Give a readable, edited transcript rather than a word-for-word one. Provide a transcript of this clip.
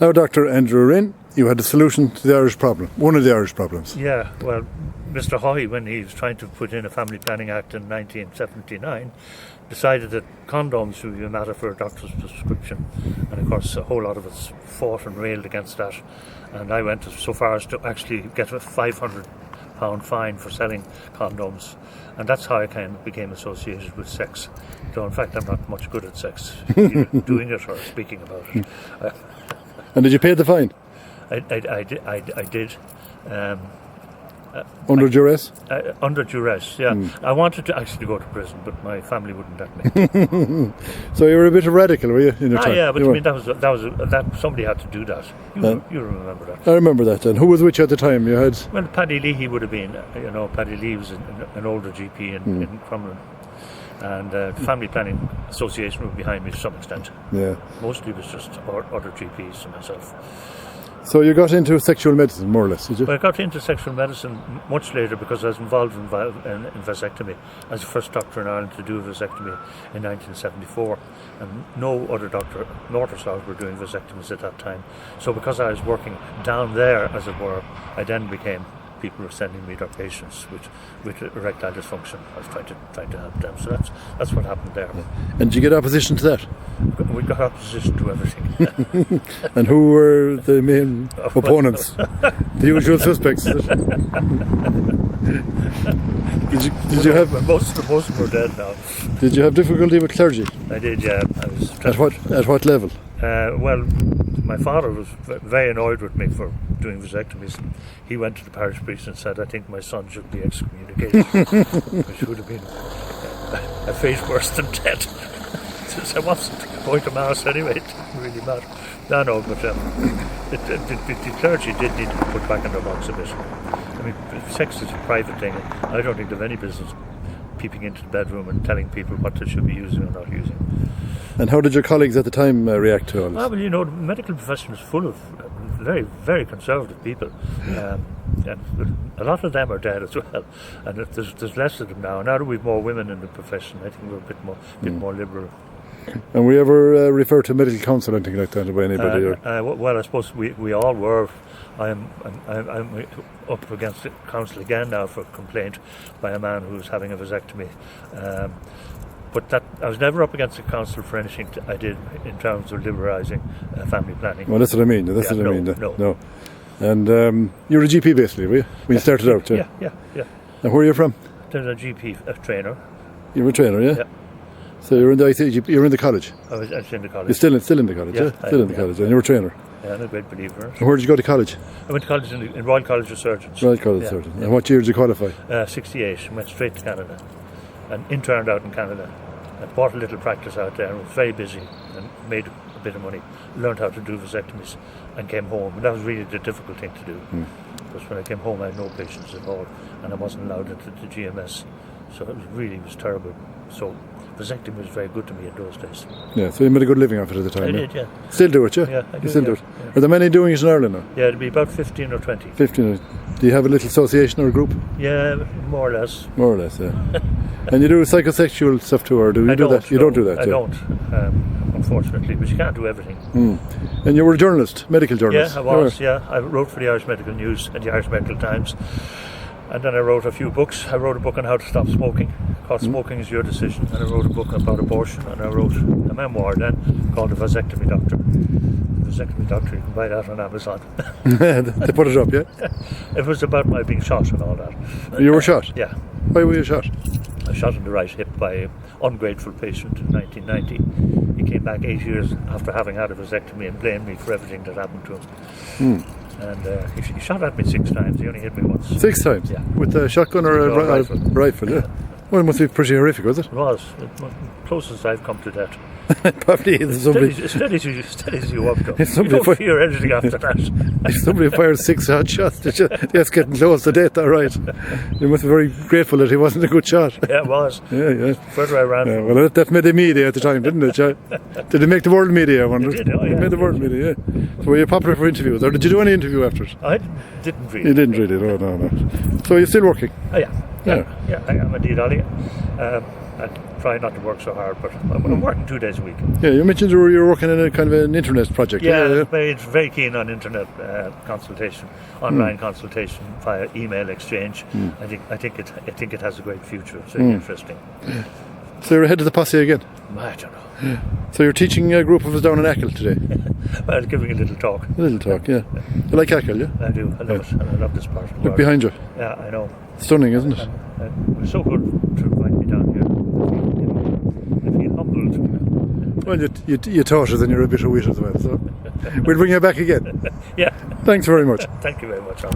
Now, Dr. Andrew Rynne, you had a solution to the Irish problem, one of the Irish problems. Yeah, well, Mr. Hoy, when he was trying to put in a Family Planning Act in 1979, decided that condoms would be a matter for a doctor's prescription. And of course, a whole lot of us fought and railed against that. And I went so far as to actually get a £500 fine for selling condoms. And that's how I kind of became associated with sex. So in fact, I'm not much good at sex, either doing it or speaking about it. And did you pay the fine? I did. Under duress? Under duress, yeah. I wanted to actually go to prison, but my family wouldn't let me. So you were a bit of radical, were you, in your time? Yeah, but I mean, that somebody had to do that. You remember that? I remember that. And who was with you at the time? You had? Well, Paddy Leahy would have been. Paddy Leahy was an older GP in Crumlin. And the Family Planning Association were behind me to some extent. Yeah. Mostly it was just other GPs and myself. So you got into sexual medicine, more or less, did you? Well, I got into sexual medicine much later because I was involved in vasectomy. I was the first doctor in Ireland to do a vasectomy in 1974, and no other doctor, north or south, were doing vasectomies at that time. So because I was working down there, as it were, I then became, people were sending me their patients with erectile dysfunction. I was trying to help them. So that's what happened there. Yeah. And did you get opposition to that? We got opposition to everything. And who were the main opponents? The usual suspects. Did you have? Most of them were dead now. Did you have difficulty with clergy? I did, yeah. At what level? Well, my father was very annoyed with me for doing vasectomies. He went to the parish priest and said, "I think my son should be excommunicated," which would have been a fate worse than death. Since I wasn't going to mass anyway, it didn't really matter. No, but the clergy did need to be put back in their box a bit. I mean, sex is a private thing. I don't think they have any business peeping into the bedroom and telling people what they should be using or not using. And how did your colleagues at the time react to all this? Well, the medical profession is full of very, very conservative people. And a lot of them are dead as well. And there's less of them now. Now that we've more women in the profession, I think we're a bit more liberal. And we ever refer to medical counsel or anything like that by anybody? Well, I suppose we all were. I'm up against the council again now for a complaint by a man who's having a vasectomy. But that I was never up against the council for anything I did in terms of liberalising family planning. Well, that's what I mean. No. And you were a GP basically, were you? When you started out? Yeah. And where are you from? I was a GP trainer. You were a trainer, yeah? Yeah. So you were in the ICG, you were in the college? I was in the college. You're still in the college, yeah? Still in the college, and you were a trainer? Yeah, I'm a great believer. And where did you go to college? I went to college in Royal College of Surgeons. Royal College of Surgeons. And what year did you qualify? 68, and went straight to Canada. And interned out in Canada. I bought a little practice out there and was very busy and made a bit of money. Learned how to do vasectomies and came home. And that was really the difficult thing to do. Because when I came home I had no patients at all and I wasn't allowed into the GMS. So it was terrible. So vasectomy was very good to me in those days. Yeah, so you made a good living off it at the time. I did, yeah. Still do it, yeah? Yeah, I do. You still do it. Yeah. Are there many doing it in Ireland now? Yeah, it'd be about 15 or 20. 15. Do you have a little association or a group? Yeah, more or less. More or less, yeah. And you do psychosexual stuff too, or do you do that? You don't do that? I don't, unfortunately, but you can't do everything. And you were a journalist, medical journalist? Yeah, I was, yeah. I wrote for the Irish Medical News and the Irish Medical Times. And then I wrote a few books. I wrote a book on how to stop smoking, called Smoking is Your Decision. And I wrote a book about abortion. And I wrote a memoir then called The Vasectomy Doctor. The Vasectomy Doctor, you can buy that on Amazon. They put it up, yeah? It was about my being shot and all that. You were shot? Yeah. Why were you shot? I was shot in the right hip by an ungrateful patient in 1990. He came back 8 years after having had a vasectomy and blamed me for everything that happened to him. And he shot at me 6 times. He only hit me once. 6 times? Yeah. With a shotgun or a rifle? Yeah. Well, it must be pretty horrific, was it? It was. Closest I've come to death. Probably somebody... Steady as you walk up. You don't fear anything after that. If somebody fired 6 hot shots, that's getting close to death, all right. You must be very grateful that he wasn't a good shot. Yeah, it was. Yeah. Further I ran. Yeah, well, that made the media at the time, didn't it? Did it make the world media, I wonder? It did, oh, yeah. It made the world media, yeah. So were you popular for interviews, or did you do any interview after it? I didn't really. You didn't really, no. So you're still working? Oh, yeah, I am indeed, Ollie. try not to work so hard, but I'm working 2 days a week. Yeah, you mentioned you were working in a kind of an internet project. Yeah, very keen on internet consultation, online consultation via email exchange. I think it has a great future. It's very interesting. So you're ahead of the posse again. I don't know. So you're teaching a group of us down in Achill today. Well, giving a little talk. A little talk, yeah. You like Achill, yeah? I do. I love it. And I love this part of the Look world. behind you. Yeah, I know. Stunning, isn't it? It was so good to invite me down here. I feel humbled. Well, you taught us and you're a bit of wit as well, so we'll bring you back again. Yeah. Thanks very much. Thank you very much.